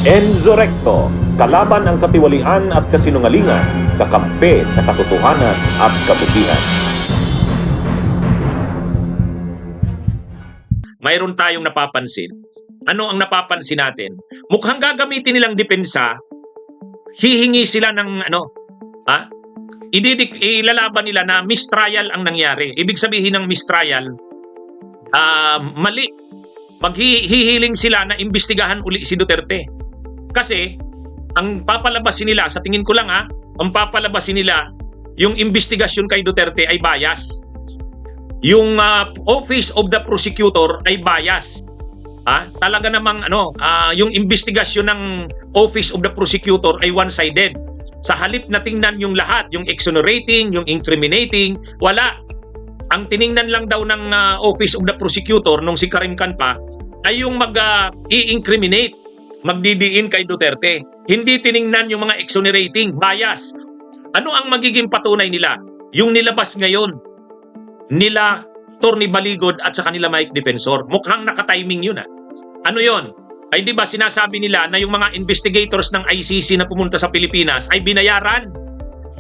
Enzo Recto, kalaban ang katiwalian at kasinungalingan, kakampi sa katotohanan at kabutihan. Mayroon tayong napapansin. Ano ang napapansin natin? Mukhang gagamitin nilang depensa, hihingi sila ng ilalaban nila na mistrial ang nangyari. Ibig sabihin ng mistrial, mali. Maghihiling sila na imbestigahan uli si Duterte. Kasi, ang papalabasin nila, sa tingin ko lang ang papalabasin nila, yung investigasyon kay Duterte ay bias. Yung Office of the Prosecutor ay bias. Talaga namang yung investigasyon ng Office of the Prosecutor ay one-sided. Sa halip na tingnan yung lahat, yung exonerating, yung incriminating, wala. Ang tiningnan lang daw ng Office of the Prosecutor nung si Karim Khan pa ay yung i-incriminate, magdidiin kay Duterte. Hindi tiningnan yung mga exonerating, bias. Ano ang magiging patunay nila? Yung nilabas ngayon nila Atty. Baligod at sa kanila Mike Defensor. Mukhang naka-timing yun. Ano yon? Ay di ba sinasabi nila na yung mga investigators ng ICC na pumunta sa Pilipinas ay binayaran?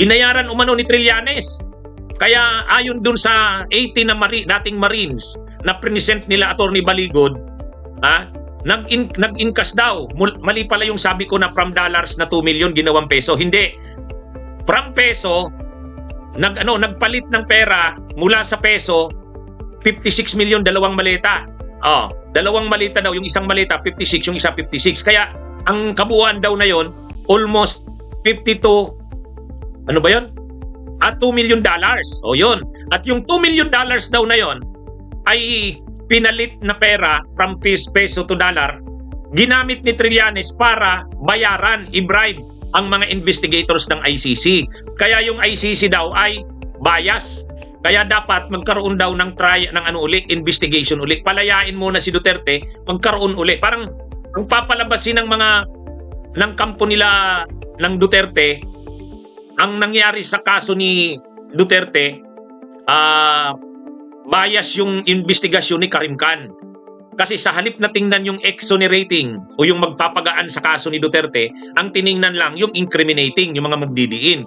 Binayaran umano ni Trillanes. Kaya ayon dun sa 80 na dating Marines na present nila Atty. Baligod, nag-incas daw. Mali pala yung sabi ko na from dollars na 2 million ginawang peso. Hindi. From peso, nagpalit ng pera mula sa peso, 56 million, dalawang maleta. Dalawang maleta daw, yung isang maleta 56, yung isa 56. Kaya ang kabuuan daw na yon almost 52, ano ba yon? At $2 million. O yun. At yung $2 million daw na yon ay pinalit na pera from peso to dollar, ginamit ni Trillanes para bayaran, i-bribe ang mga investigators ng ICC. Kaya yung ICC daw ay bias. Kaya dapat magkaroon daw ng investigation uli. Palayain muna si Duterte, magkaroon uli. Parang ang papalabasin ng kampo nila ng Duterte, ang nangyari sa kaso ni Duterte, bias yung investigasyon ni Karim Khan. Kasi sa halip na tingnan yung exonerating o yung magpapagaan sa kaso ni Duterte, ang tiningnan lang yung incriminating, yung mga magdidiin.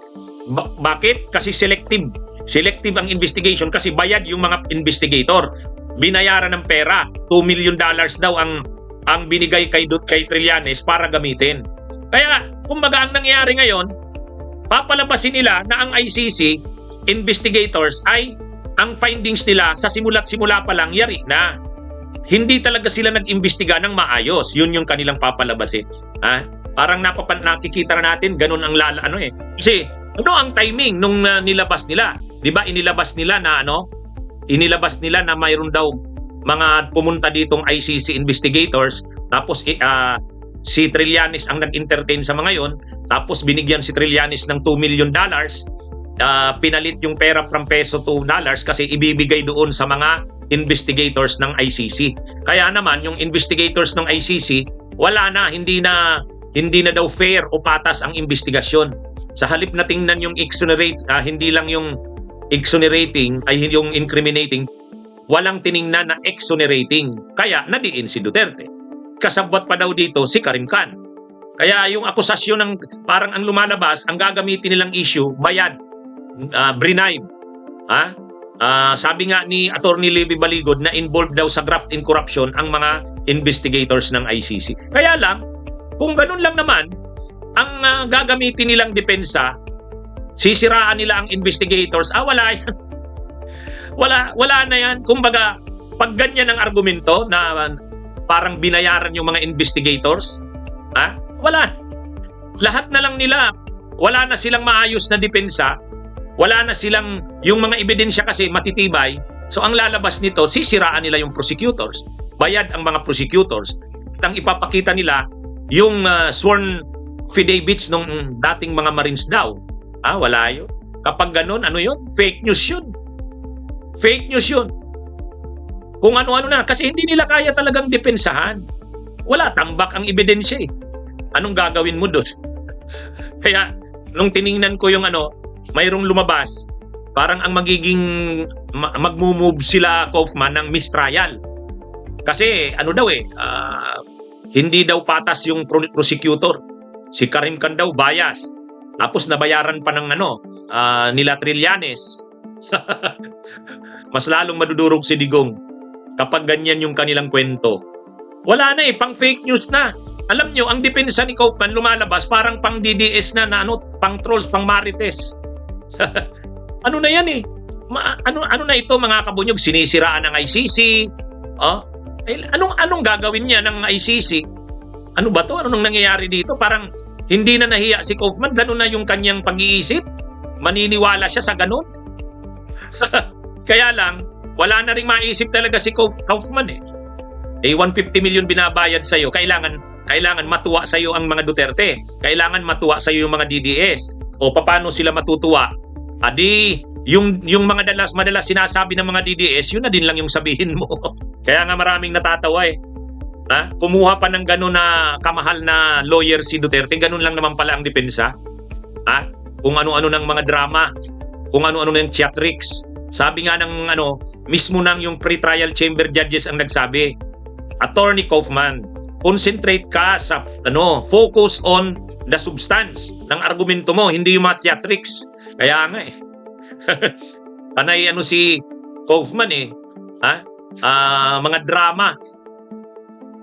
Bakit? Kasi selective. Selective ang investigation kasi bayad yung mga investigator. Binayaran ng pera. $2 million daw ang binigay kay Trillanes para gamitin. Kaya, kumbaga ang nangyari ngayon, papalabasin nila na ang ICC investigators ay ang findings nila sa simula't-simula pa lang yari na. Hindi talaga sila nag-imbestiga ng maayos. Yun yung kanilang papalabasin. Parang nakikita na natin ganun ang Kasi ano ang timing nung nilabas nila? 'Di ba inilabas nila na mayroon daw mga pumunta ditong ICC investigators, tapos si Trillanes ang nag-entertain sa mga yon, tapos binigyan si Trillanes ng $2 million, pinalit yung pera from peso to dollars kasi ibibigay doon sa mga investigators ng ICC. Kaya naman yung investigators ng ICC, hindi na daw fair o patas ang investigasyon. Sa halip na tingnan yung hindi lang yung exonerating ay yung incriminating, walang tiningnan na exonerating. Kaya nadiin si Duterte. Kasabwat pa daw dito si Karim Khan. Kaya yung akusasyon ng parang ang lumalabas, ang gagamitin nilang issue, bayad, bribe. Sabi nga ni Atty. Levi Baligod na involved daw sa graft and corruption ang mga investigators ng ICC. Kaya lang, kung ganun lang naman, ang gagamitin nilang depensa, sisiraan nila ang investigators, wala yan. wala na yan. Kumbaga, pag ganyan ang argumento na parang binayaran yung mga investigators, wala. Lahat na lang nila, wala na silang maayos na depensa, wala na silang, yung mga ebidensya kasi matitibay, so ang lalabas nito, sisiraan nila yung prosecutors. Bayad ang mga prosecutors. At ang ipapakita nila, yung sworn affidavits ng dating mga Marines daw. Wala yun. Kapag ganun, yun? Fake news yun. Fake news yun. Kung ano-ano na. Kasi hindi nila kaya talagang depensahan. Wala, tambak ang ebidensya eh. Anong gagawin mo doon? Kaya, nung tiningnan ko yung mayroong lumabas, parang ang magmumove sila, Kaufman, ng mistrial. Kasi, hindi daw patas yung prosecutor. Si Karim Khan daw bias. Tapos nabayaran pa ng nila Trillanes. Mas lalong madudurog si Digong kapag ganyan yung kanilang kwento. Wala na pang fake news na. Alam nyo, ang depensa ni Kaufman lumalabas parang pang DDS na pang trolls, pang marites. Ano na yan ano na ito mga kabunyog? Sinisiraan ng ICC. Anong gagawin niya ng ICC? Ano ba to? Anong nangyayari dito? Parang hindi na nahiya si Kaufman. Ganun na yung kanyang pag-iisip. Maniniwala siya sa ganun. Kaya lang, wala na rin maisip talaga si Kaufman 150 million binabayad sa'yo. Kailangan matuwa sa'yo ang mga Duterte. Kailangan matuwa sa'yo yung mga DDS. O paano sila matutuwa? Adi, yung mga madalas sinasabi ng mga DDS, yun na din lang yung sabihin mo. Kaya nga maraming natatawa Kumuha pa ng gano'n na kamahal na lawyer si Duterte, ganun lang naman pala ang depensa. Kung ano-ano ng mga drama, kung ano-ano ng theatrics. Sabi nga ng mismo nang yung pre-trial chamber judges ang nagsabi, Attorney Kaufman, concentrate ka sa focus on the substance ng argumento mo, hindi yung mga theatrics. Kaya nga panay si Kaufman mga drama.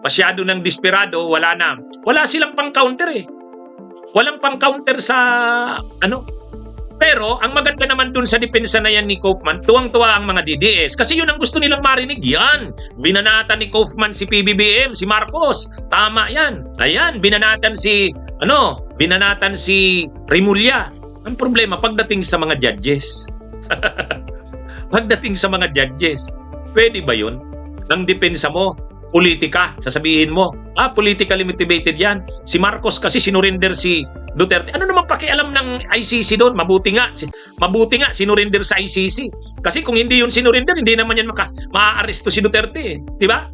Masyado ng desperado, wala na. Wala silang pang-counter Walang pang-counter sa Pero ang maganda naman dun sa depensa na yan ni Kaufman, tuwang-tuwa ang mga DDS kasi yun ang gusto nilang marinig. Yan, binanatan ni Kaufman si PBBM, si Marcos. Tama yan. Ayan, binanatan si Rimulya. Ang problema pagdating sa mga judges. Pagdating sa mga judges, pwede ba yun? Ang depensa mo, politika, sasabihin mo, politically motivated yan. Si Marcos kasi sinurinder si Duterte. Ano naman pakialam ng ICC doon? Mabuti nga sinurinder sa ICC. Kasi kung hindi yun sinurinder, hindi naman yan maa-aresto si Duterte. Di ba?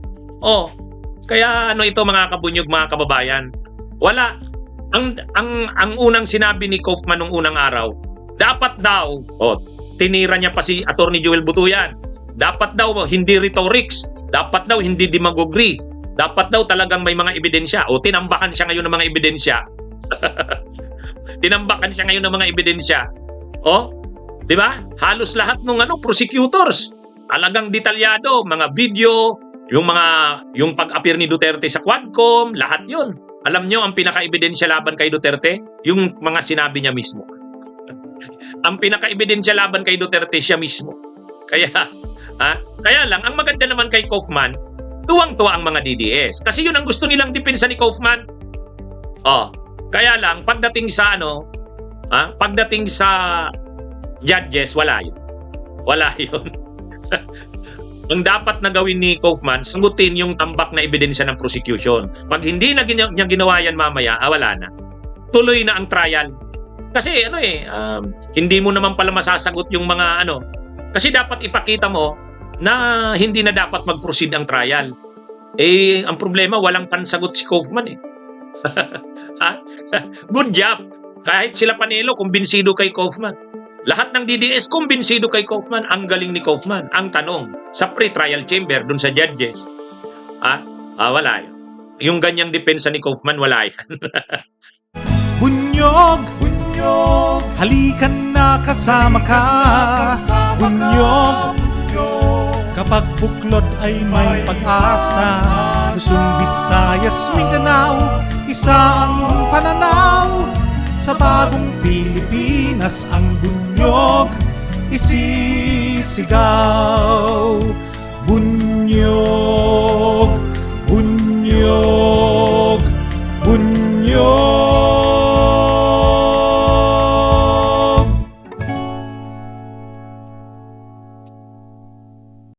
Kaya ito mga kabunyog, mga kababayan. Wala. Ang unang sinabi ni Kaufman nung unang araw, dapat daw, tinira niya pa si Attorney Joel Butuyan. Dapat daw hindi rhetorics. Dapat daw hindi demagogy. Dapat daw talagang may mga ebidensya. Tinambakan siya ngayon ng mga ebidensya. Tinambakan siya ngayon ng mga ebidensya. Di ba? Halos lahat ng prosecutors. Talagang detalyado, mga video, yung pag-appear ni Duterte sa Quadcom, lahat 'yun. Alam nyo, ang pinaka-ebidensya laban kay Duterte, yung mga sinabi niya mismo. Ang pinaka-ebidensya laban kay Duterte, siya mismo. Kaya lang, ang maganda naman kay Kaufman, tuwang-tuwa ang mga DDS. Kasi yun ang gusto nilang depensa ni Kaufman. Kaya lang, pagdating sa judges, wala yun. Wala yun. Ang dapat na gawin ni Kaufman, sagutin yung tambak na ebidensya ng prosecution. Pag hindi na niya ginawa yan mamaya, wala na. Tuloy na ang trial. Kasi hindi mo naman pala masasagot yung mga kasi dapat ipakita mo na hindi na dapat mag-proceed ang trial. Ang problema, walang pansagot si Kaufman Good job. Kahit sila Panelo, kumbinsido kay Kaufman. Lahat ng DDS, kumbinsido kay Kaufman. Ang galing ni Kaufman. Ang tanong, sa pre-trial chamber, dun sa judges, wala yun. Yung ganyang depensa ni Kaufman, wala yan. Bunyog, halikan na kasama ka. Bunyog, kapag buklod ay may pag-asa. Luzon, Visayas, Mindanao, isa ang pananaw. Sa bagong Pilipinas ang bunyog isisigaw.